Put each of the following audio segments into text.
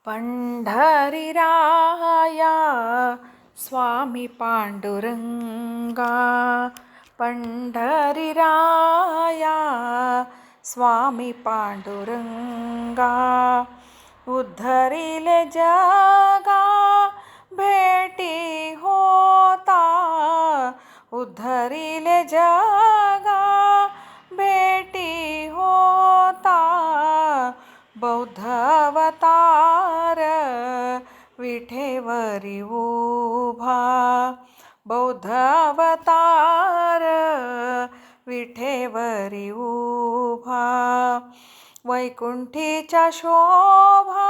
पंढरीराया स्वामी पांडुरंगा, पंढरीराया स्वामी पांडुरंगा, उद्धरिले जगा भेटी होता, उद्धरिले जगा भेटी होता, बौद्ध अवतार विठेवरी उभा, बौद्ध अवतार विठेवरी उभा, वैकुंठीच्या शोभा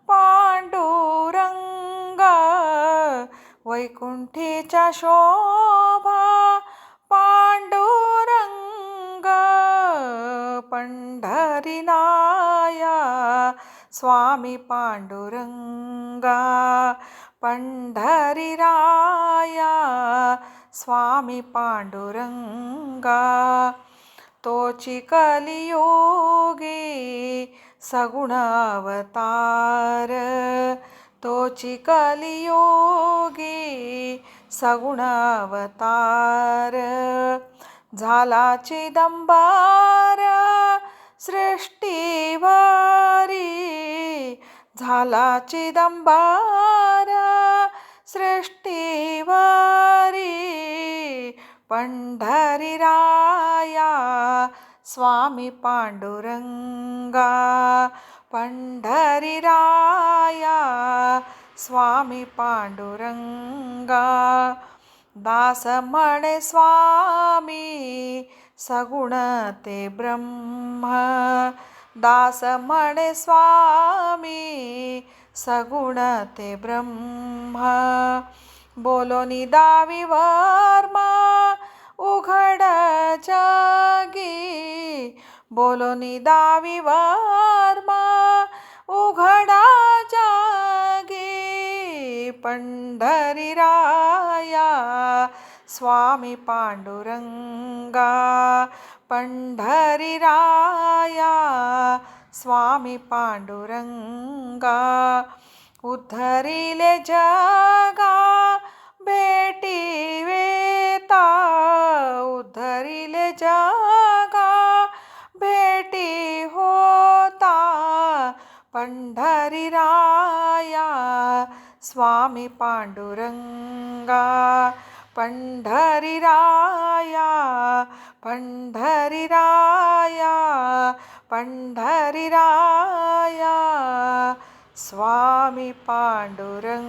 पांडुरंग, वैकुंठीच्या शोभा पांडुरंग, पंढरीनाया स्वामी पांडुरंगा, पंढरीराया स्वामी पांडुरंगा, तोची कलियुगी सगुण अवतार, तोची कलियुगी सगुण अवतार, झाला चिदंबर सृष्टीवरी, झाला चिदंबर सृष्टीवरी, पंढरीराया स्वामी पांडुरंगा, पंढरीराया स्वामी पांडुरंगा, दास म्हणे स्वामी सगुण ते ब्रह्म, दास म्हणे स्वामी सगुण ते ब्रह्म, बोलोनी दावी वर्म उघड जगी, बोलोनी दावी वर्म उघडा जगी, पंढरीराया स्वामी पांडुरंगा, पंढरीराया स्वामी पांडुरंगा, उद्धरिले जगा भेटी वेता, उद्धरिले जगा भेटी होता, पंढरीराया स्वामी पांडुरंगा, पंढरीराया, पंढरीराया, पंढरीराया स्वामी पांडुरंगा.